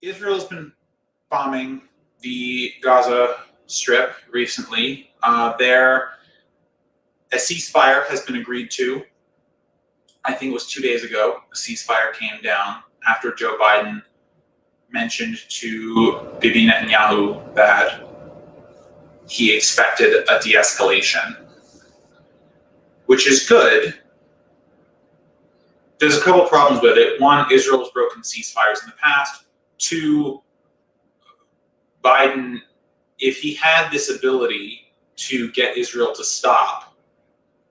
Israel's been bombing the Gaza Strip recently. A ceasefire has been agreed to. I think it was 2 days ago. A ceasefire came down after Joe Biden mentioned to Bibi Netanyahu that he expected a de-escalation, which is good. There's a couple problems with it. One, Israel's broken ceasefires in the past. Two, Biden, if he had this ability to get Israel to stop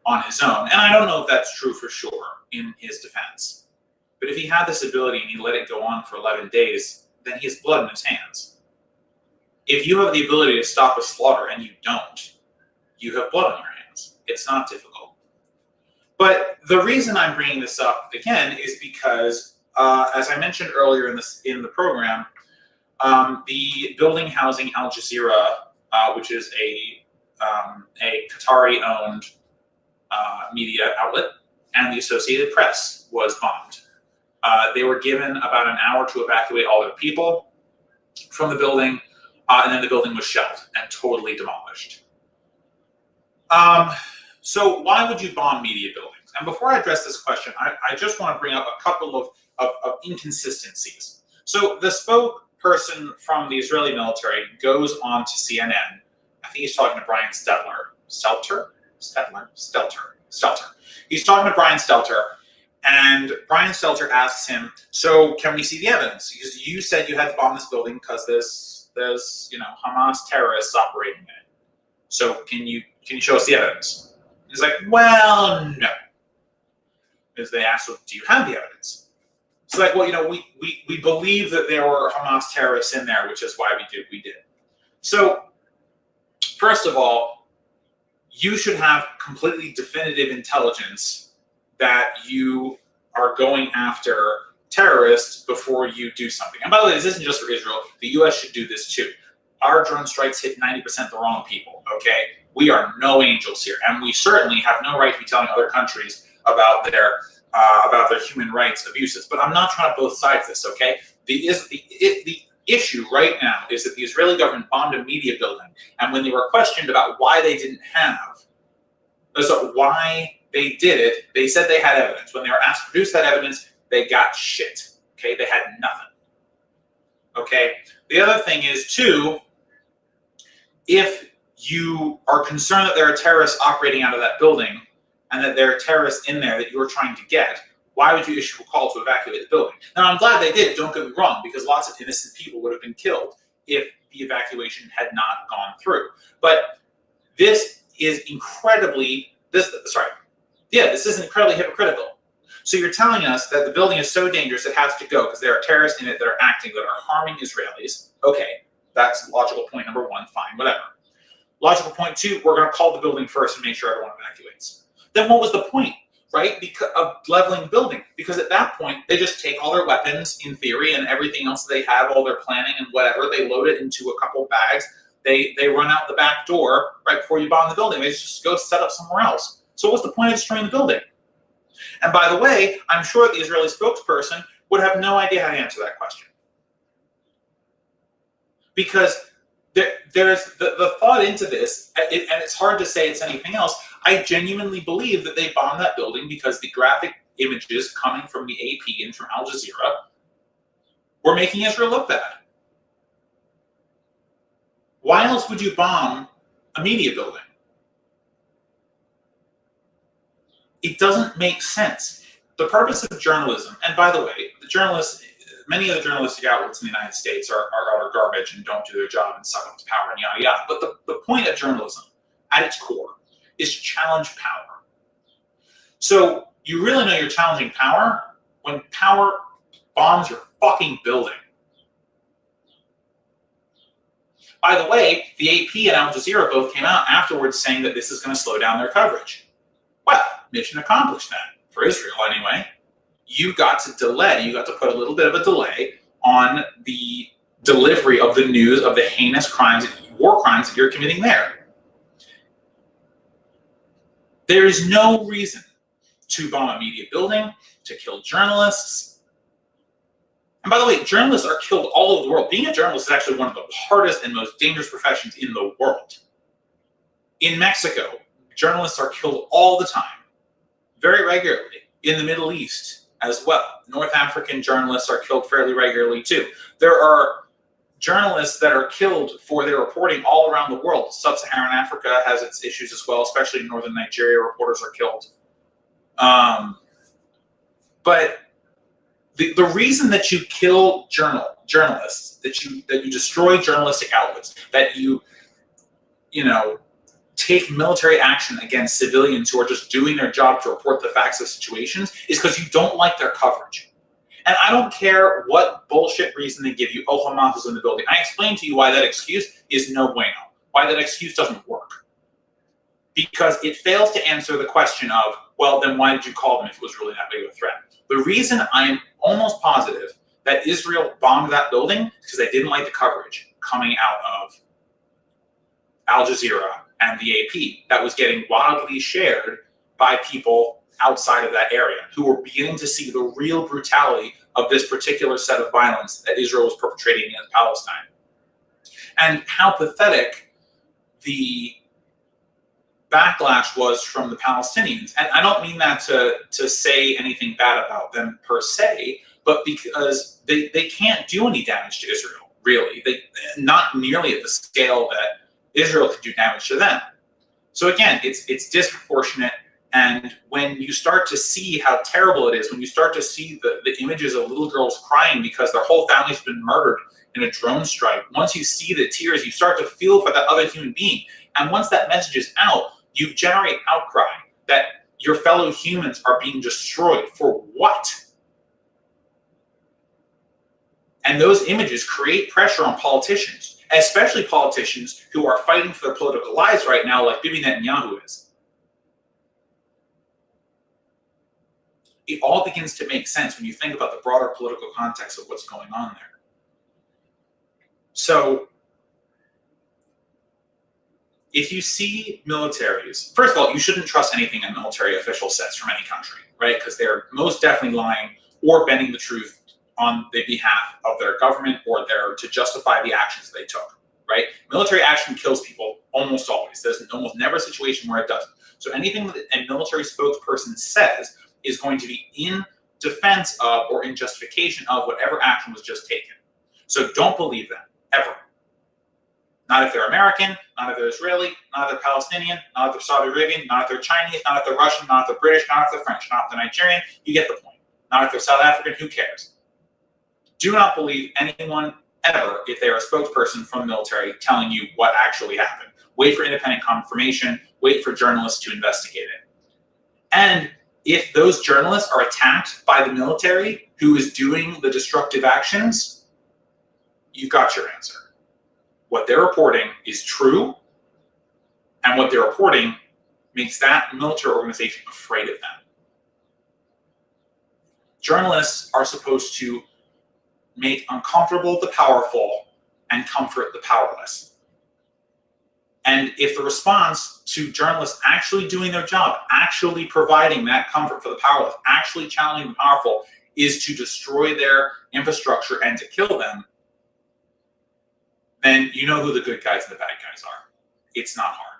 on his own, and I don't know if that's true for sure in his defense, but if he had this ability and he let it go on for 11 days, then he has blood in his hands. If you have the ability to stop a slaughter and you don't, you have blood on your hands. It's not difficult. But the reason I'm bringing this up again is because, as I mentioned earlier in the program, the building housing Al Jazeera, which is a Qatari-owned media outlet, and the Associated Press was bombed. They were given about an hour to evacuate all their people from the building, and then the building was shelled and totally demolished. So why would you bomb media buildings? And before I address this question, I just want to bring up a couple of inconsistencies. So the spokesperson from the Israeli military goes on to CNN. I think he's talking to Brian Stelter. He's talking to Brian Stelter, and Brian Stelter asks him, "So can we see the evidence? Because you said you had to bomb this building because there's Hamas terrorists operating in it. So can you show us the evidence?" He's like, "Well, no." Because they asked, "Well, do you have the evidence?" It's like, "Well, we believe that there were Hamas terrorists in there, which is why we did what we did." So, first of all, you should have completely definitive intelligence that you are going after terrorists before you do something. And by the way, this isn't just for Israel. The U.S. should do this too. Our drone strikes hit 90% the wrong people, okay? We are no angels here, and we certainly have no right to be telling other countries about their human rights abuses. But I'm not trying to both sides this, okay? The issue right now is that the Israeli government bombed a media building, and when they were questioned about why they did it, they said they had evidence. When they were asked to produce that evidence, they got shit, okay? They had nothing, okay? The other thing is, too, if you are concerned that there are terrorists operating out of that building and that there are terrorists in there that you're trying to get, why would you issue a call to evacuate the building? Now, I'm glad they did, don't get me wrong, because lots of innocent people would have been killed if the evacuation had not gone through. But this is incredibly hypocritical. So you're telling us that the building is so dangerous it has to go because there are terrorists in it that are acting, that are harming Israelis. Okay, that's logical point number one, fine, whatever. Logical point two, we're going to call the building first and make sure everyone evacuates. Then what was the point, right, of leveling the building? Because at that point, they just take all their weapons, in theory, and everything else they have, all their planning and whatever, they load it into a couple bags, they run out the back door right before you bomb the building. They just go set up somewhere else. So what's the point of destroying the building? And by the way, I'm sure the Israeli spokesperson would have no idea how to answer that question. Because there's the thought into this, and it's hard to say it's anything else. I genuinely believe that they bombed that building because the graphic images coming from the AP and from Al Jazeera were making Israel look bad. Why else would you bomb a media building? It doesn't make sense. The purpose of journalism, and by the way, many of the journalistic outlets in the United States are utter garbage and don't do their job and suck up to power and yada yada. But the point of journalism, at its core, is to challenge power. So you really know you're challenging power when power bombs your fucking building. By the way, the AP and Al Jazeera both came out afterwards saying that this is going to slow down their coverage. Well, mission accomplished then, for Israel anyway. You got to put a little bit of a delay on the delivery of the news of the heinous crimes, war crimes that you're committing there. There is no reason to bomb a media building, to kill journalists, And by the way, journalists are killed all over the world. Being a journalist is actually one of the hardest and most dangerous professions in the world. In Mexico, journalists are killed all the time, very regularly. In the Middle East as well. North African journalists are killed fairly regularly too. There are journalists that are killed for their reporting all around the world. Sub-Saharan Africa has its issues as well, especially in northern Nigeria, reporters are killed. But the reason that you kill journalists, that you destroy journalistic outlets, that you take military action against civilians who are just doing their job to report the facts of situations, is because you don't like their coverage. And I don't care what bullshit reason they give you. Oh, Hamas is in the building. I explained to you why that excuse is no bueno. Why that excuse doesn't work. Because it fails to answer the question of, well, then why did you call them if it was really that big of a threat? The reason I'm almost positive that Israel bombed that building is because they didn't like the coverage coming out of Al Jazeera and the AP that was getting wildly shared by people outside of that area who were beginning to see the real brutality of this particular set of violence that Israel was perpetrating against Palestine. And how pathetic the backlash was from the Palestinians. And I don't mean that to say anything bad about them per se, but because they can't do any damage to Israel, really. Not nearly at the scale that Israel could do damage to them. So again, it's disproportionate. And when you start to see how terrible it is, when you start to see the images of little girls crying because their whole family's been murdered in a drone strike, once you see the tears, you start to feel for that other human being. And once that message is out, you generate outcry that your fellow humans are being destroyed. For what? And those images create pressure on politicians, especially politicians who are fighting for their political lives right now, like Bibi Netanyahu is. It all begins to make sense when you think about the broader political context of what's going on there. So, if you see militaries, first of all, you shouldn't trust anything a military official says from any country, right? Because they're most definitely lying or bending the truth on the behalf of their government or to justify the actions they took, right? Military action kills people almost always. There's almost never a situation where it doesn't. So anything that a military spokesperson says is going to be in defense of or in justification of whatever action was just taken. So don't believe them, ever. Not if they're American, not if they're Israeli, not if they're Palestinian, not if they're Saudi Arabian, not if they're Chinese, not if they're Russian, not if they're British, not if they're French, not if they're Nigerian. You get the point. Not if they're South African, who cares? Do not believe anyone ever if they are a spokesperson from the military telling you what actually happened. Wait for independent confirmation. Wait for journalists to investigate it. And if those journalists are attacked by the military who is doing the destructive actions, you've got your answer. What they're reporting is true, and what they're reporting makes that military organization afraid of them. Journalists are supposed to make uncomfortable the powerful and comfort the powerless. And if the response to journalists actually doing their job, actually providing that comfort for the powerless, actually challenging the powerful, is to destroy their infrastructure and to kill them, then you know who the good guys and the bad guys are. It's not hard.